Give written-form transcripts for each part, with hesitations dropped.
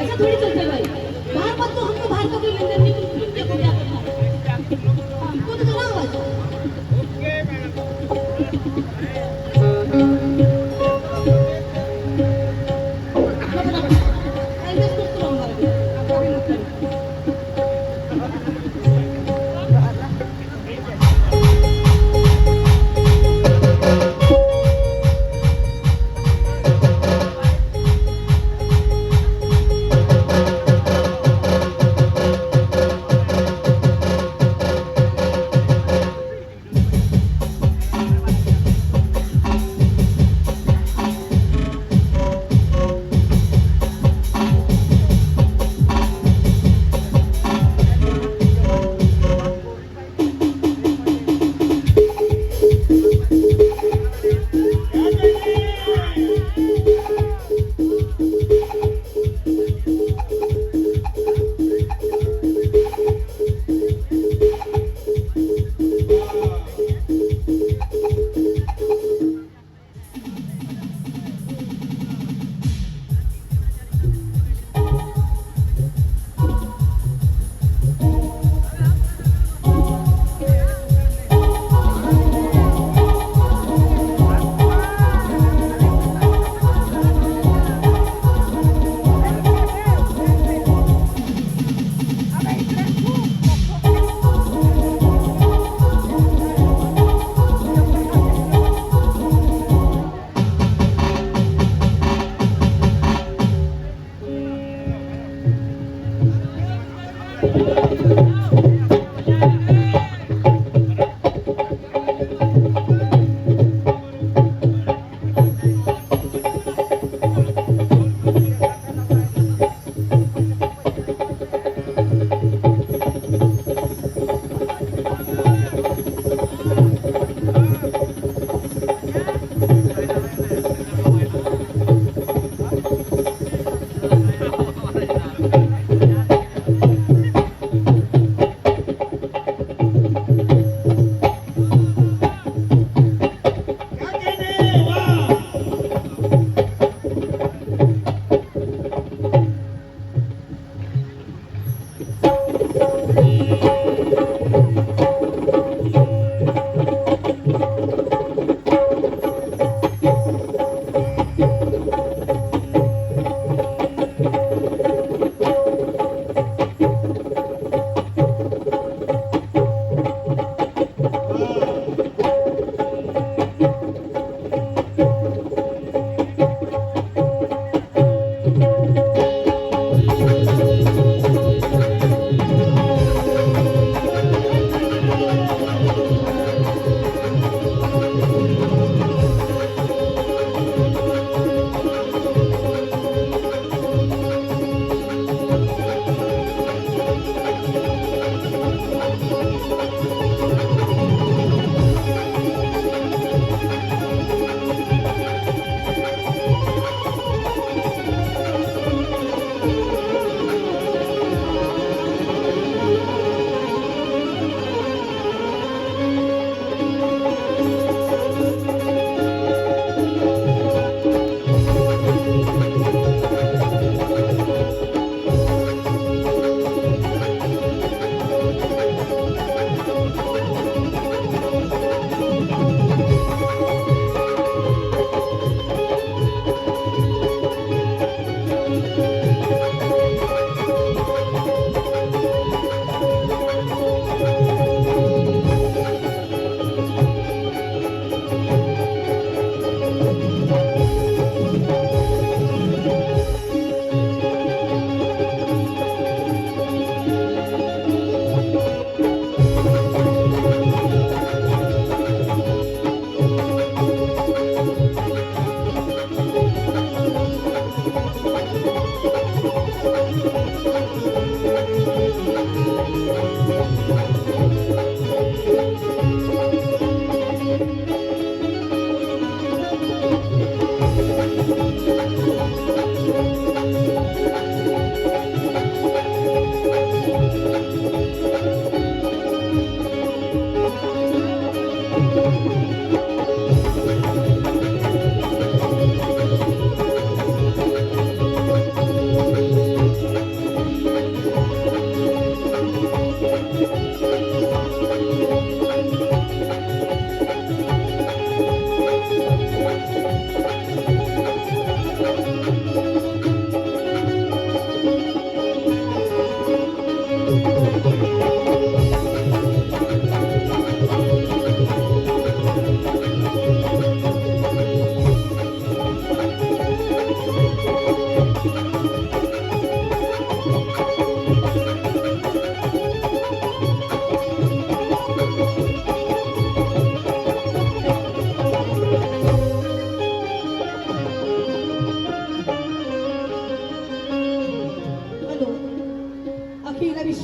ऐसा थोड़ी चलता है भाई। बाहर मत तो हमको बाहर को भी अंदर नहीं तुम देखो क्या करना है। हमको तो करा आवाज।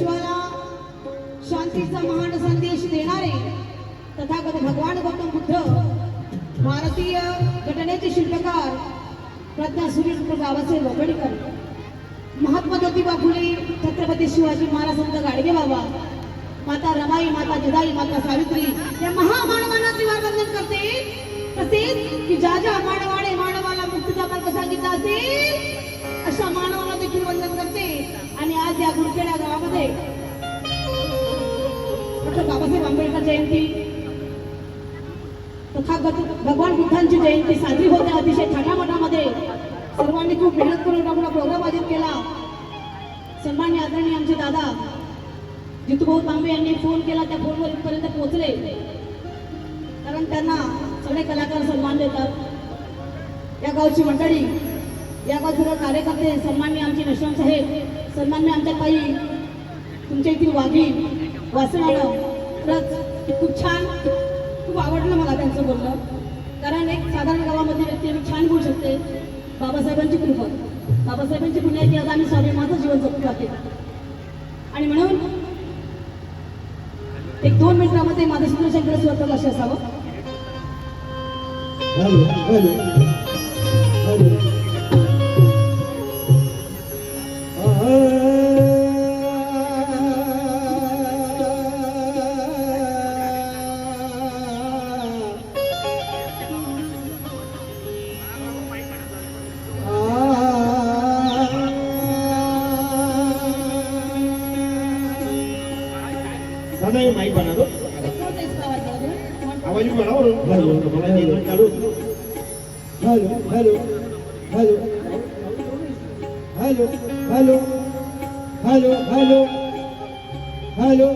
विश्वाला शांतीचा महान संदेश देणारे तथागत भगवान गौतम बुद्ध, भारतीय घटनेचे शिल्पकार प्रज्ञा सुरेश गावाचे लोकणीकर, महात्मा ज्योतिबा फुले, छत्रपती शिवाजी महाराज, संत गाडगे बाबा, माता रमाई, माता जिजाई, माता सावित्री या महामानवांना त्रिवार वंदन करते. तसेच की ज्या ज्या मानवाने मानवाला मुक्तीचा मार्ग सांगितला असेल अशा मानवाला देखील वंदन करते. आणि आज या गुरखेडा गावामध्ये डॉक्टर बाबासाहेब आंबेडकर जयंती, तथागत भगवान बुद्धांची जयंती साजरी होते. अतिशय थाटामाटामध्ये सर्वांनी खूप मेहनत करून आपला प्रोग्राम आयोजित केला. सन्माननीय आदरणीय आमचे दादा जितूभाऊ तांबे यांनी फोन केला, त्या फोनवर इथपर्यंत पोहोचले, कारण त्यांना सगळे कलाकार सन्मान देतात. या गावची मंडळी, या गावचे कार्यकर्ते, सन्माननीय आमचे नशराम साहेब, सन्माननीय आमच्या ताई, तुमच्या इथील वाघी वासनानं, खरंच खूप छान, खूप आवडलं मला त्यांचं बोलणं. कारण एक साधारण गावामध्ये व्यक्ती छान बोलू शकते. बाबासाहेबांची कृपा, बाबासाहेबांची पुण्याची आज आम्ही स्वाभिमानाचं जीवन जगू लागते. आणि म्हणून एक 2 मिनिटामध्ये माझं सूत्रशंकर स्वतः असे असावं. हॅलो हॅलो हॅलो दादा माईक बना दो आवाज भी बढ़ाओ हमारा जीवन चालू. Hello hello hello hello hello hello hello hello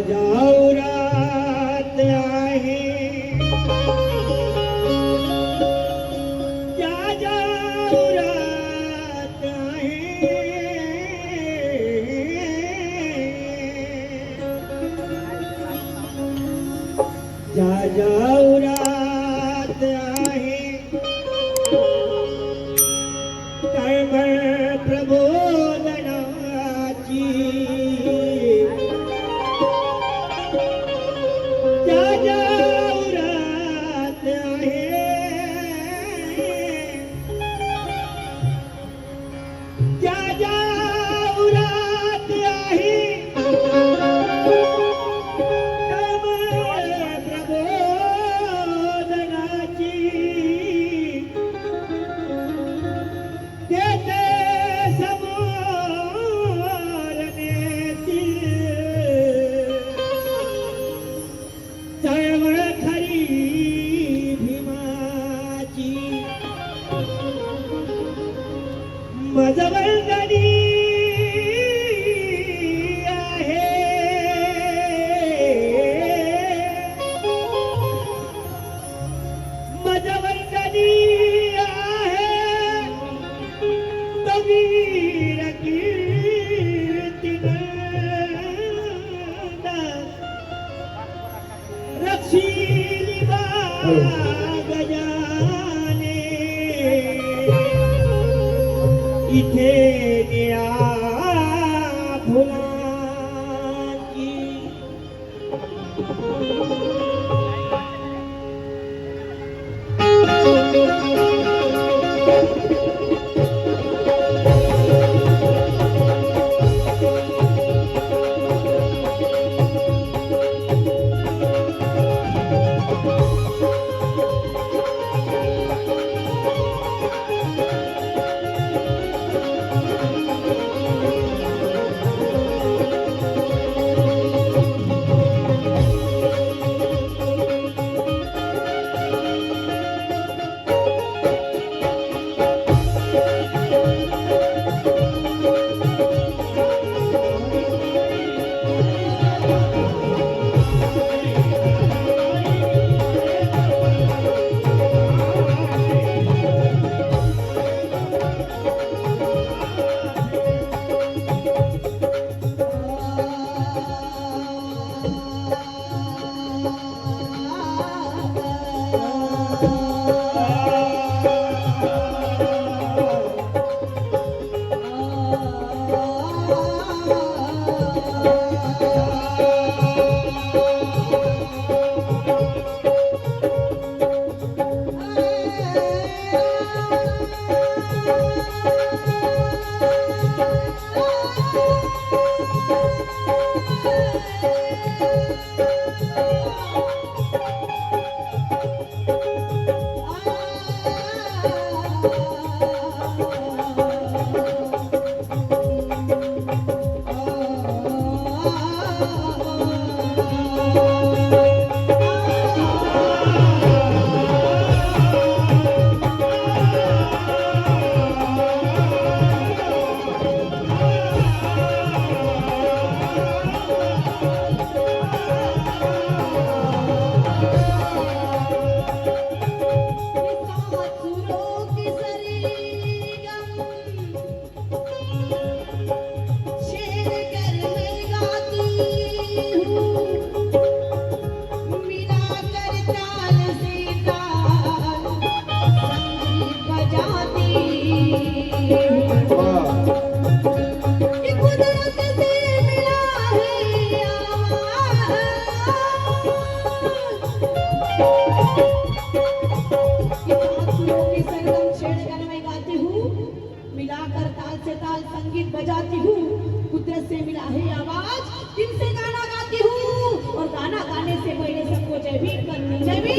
जाऊरात आहे जाऊरात आहे जाऊरात आहे तळमळ प्रबोधनाची मजवंदनी आहे मजवंदनी आहे तवीर कीर्तिनंद रक्षिली गजाने संगीत बजाती हूँ, कुदरत से मिला है आवाज, दिल से गाना गाती हूँ और गाना गाने से पहले सबको जय भीम करनी जय भीम।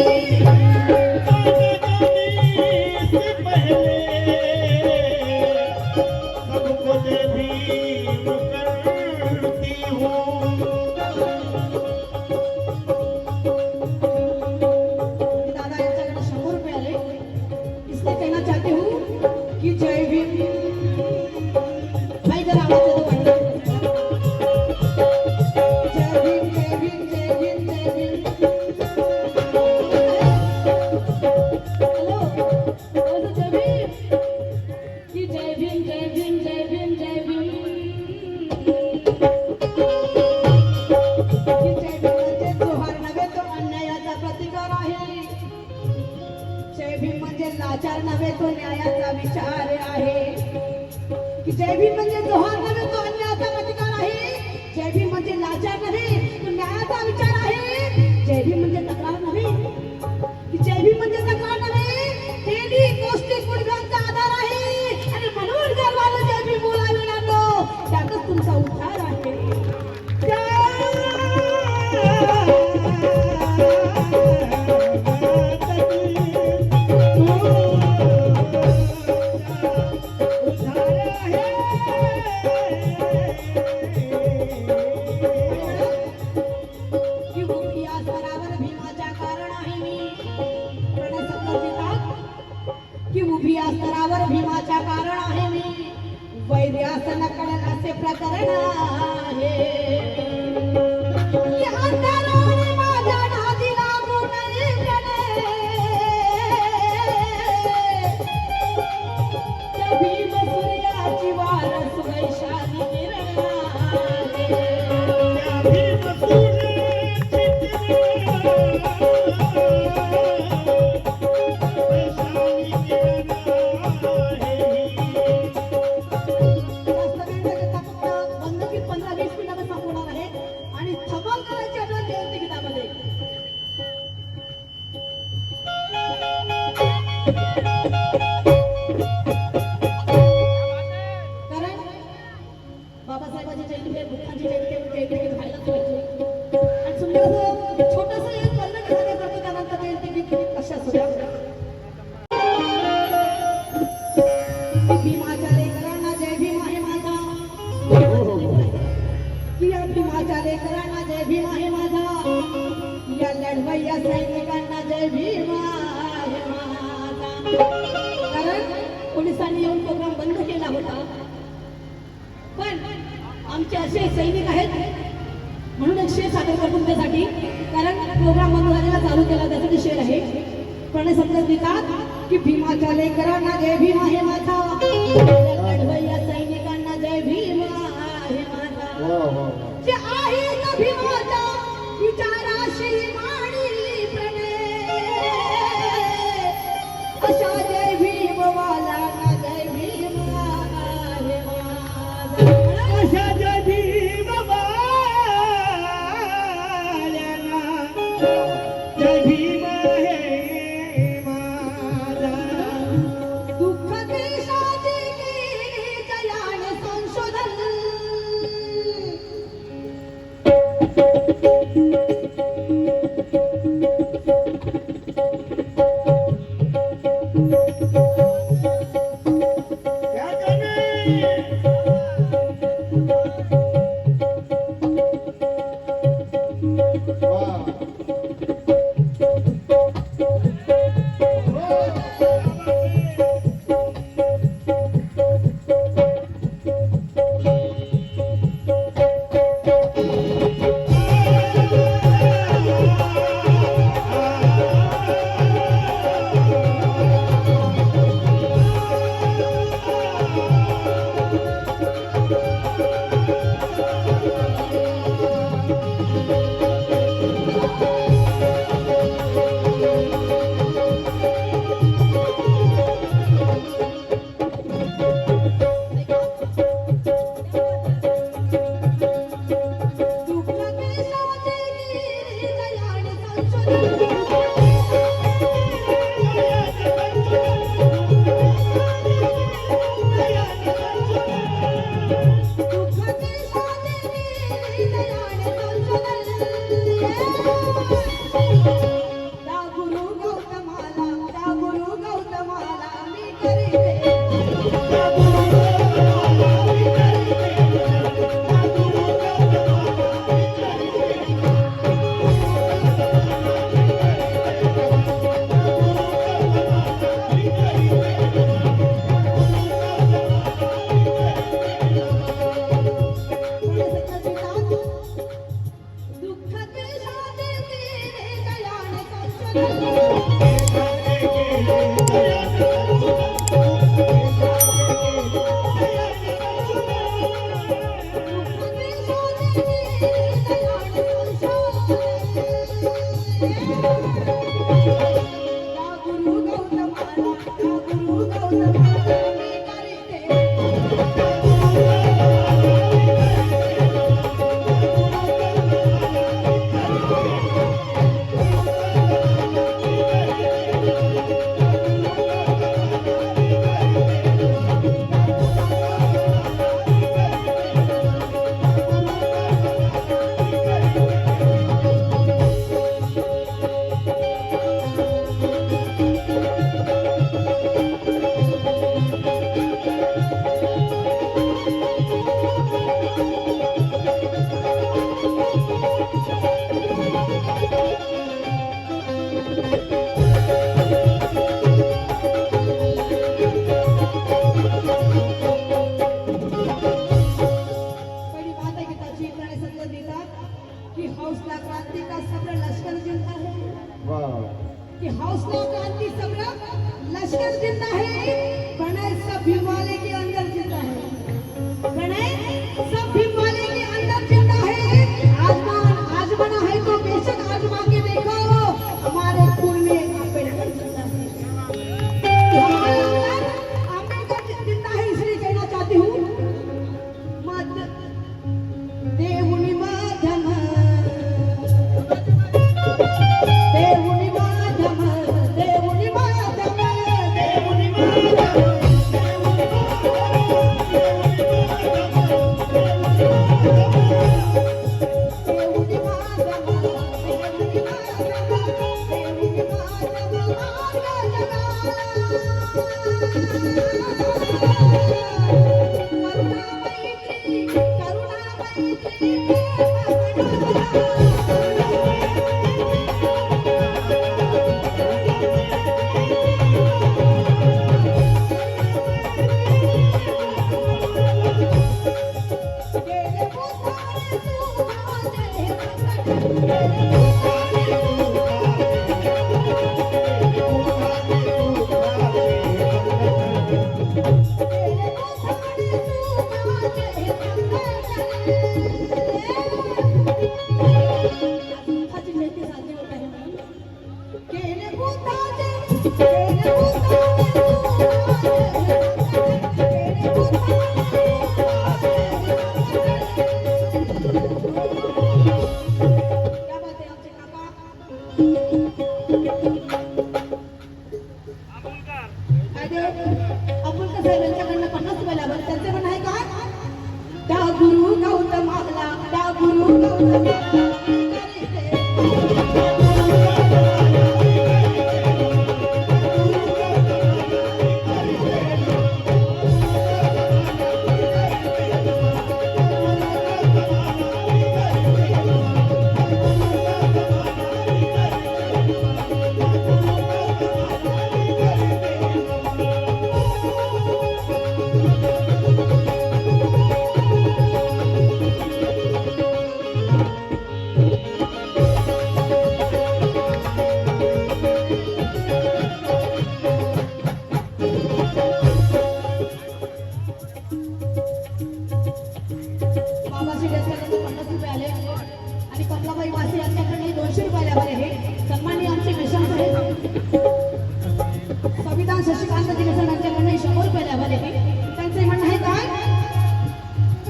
सबको जय भीम करती हूँ। दादा यांच्याकडे 100 रुपये आले, इसलिए कहना चाहती हूँ कि जय भीम। भाई जरा आवाज दे दो। जय भीम जय भीम जय भीम जय भीम। हेलो बोलो जय भीम कि जय भीम जय भीम जय भीम जय भीम कि जय भीम म्हणजे जोहार नव्हे तो अन्यायाचा प्रतिकार आहे। जय भीम म्हणजे लाचार नव्हे तो न्यायाचा विचार आहे। की जय भीम म्हणजे जोहार नव्हे तो अन्यायाचा प्रतिकार आहे। जय भीम म्हणजे लाचार नव्हे तो न्यायाचा विचार आहे। जय भीम म्हणजे तक्रार नव्हे की जय भीम म्हणजे तक्रार नव्हे, तेही गोष्टी गुडघ्यांचा आधार आहे आणि म्हणून गर्वाला जय भीम बोलावे लागलो, त्यातच तुमचा उद्धार आहे। की उभी या स्तरावर भीमाच्या कारण आहे मी प्रणसंकल्प देतात की उभी या स्तरावर भीमाच्या कारण आहे मी, वैर्यासन कळण असे प्रकरण आहे। की अंधाराने माझ्या नादी लागू नये गणे, त्या भीम सूर्याची वारस वैशाली किरण आहे। बंद की 15-20 मिनिटात कारण बाबासाहेबांची जयंती आहे, बुद्धांची जयंती आहे, जयंती व्हायलाच पाहिजे. आणि सुंदर असं छोटंसं एक वर्णन एखाद्या करतो त्यानंतर जयंती गीत कशा सुद्धा भीमाच्या लेकरांना जय भीम आहे माझा, या भीमाच्या लेकरांना जय भीम आहे माझा, या लढवय्या सैनिकांना जय भीम आहे माझा. कारण पोलिसांनी येऊन प्रोग्राम बंद केला होता, पण आमचे असे सैनिक आहेत म्हणून एक शेर सादर करतो तुमच्यासाठी. कारण प्रोग्राम बंद झालेला चालू केला त्यासाठी शेर आहे. पण समजत देतात की भीमाच्या लेकरांना जय भीम आहे माझा, लढवय्या सैनिकांना जय भीम आहे माझा. जे आहे ना भीमाच्या विचाराशी माडी प्रणय, अशा जय भीम वालांना जय भीम आहे माझा. अशा जय भीम वाल्यांना जय भीम हे माझा. दुःख देशाचे केले जयाने संशोधन, क्या करणे?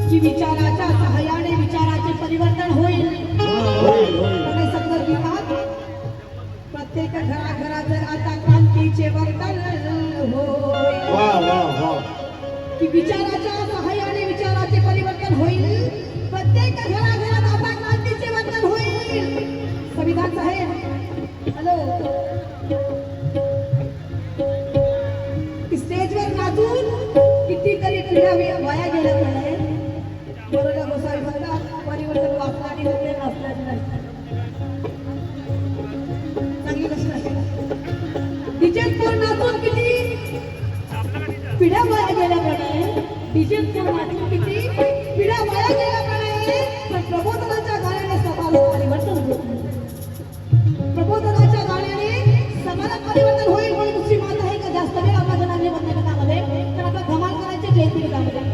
की विचाराच्या सहाय्याने विचाराचे परिवर्तन होईल. आणि समजा गीतात प्रत्येक घराघरात आता क्रांतीचे वर्तन होईल. की विचाराच्या सहाय्याने विचाराचे परिवर्तन होईल. प्रत्येक घराघरात आता क्रांतीचे वर्तन होईल. संविधान साहेब, हॅलो, स्टेजवर नाचून कितीतरी पिढ्या वाया गेल्या नाही. बरोबर गोसावी म्हणतात परिवर्तन वाचनाने होते, नसल्याने नाही. चांगली गोष्ट आहे. डीजेवर नाचून किती पिढ्या वाया गेल्या नाही. डीजेवर नाचून किती पिढ्या वाया गेल्या नाही. पण प्रबोधनाच्या गाण्याने समाजात परिवर्तन होईल. प्रबोधनाच्या गाण्याने समाजात परिवर्तन होईल. म्हणून दुसरी मात आहे का जास्त वेळ आपल्या जनाने बंधनामध्ये तर आपला धमाल करायचे जयंती गामध्ये.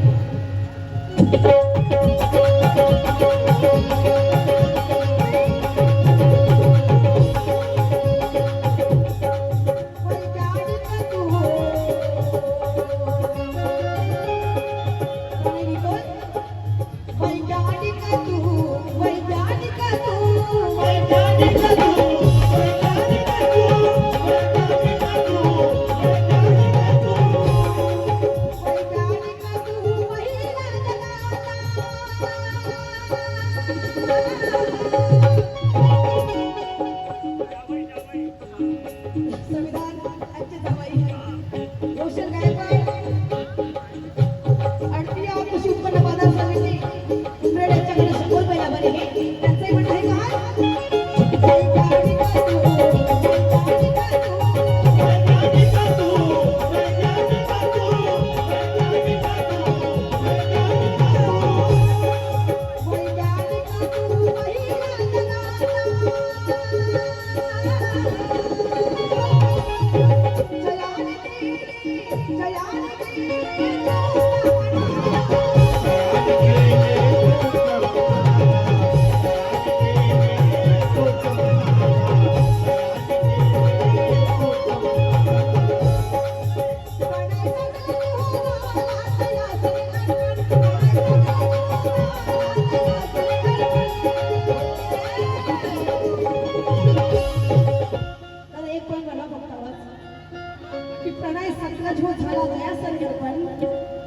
की प्रणय सतलज हो झाला गया सर पण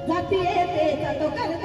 जाती येते जातो कर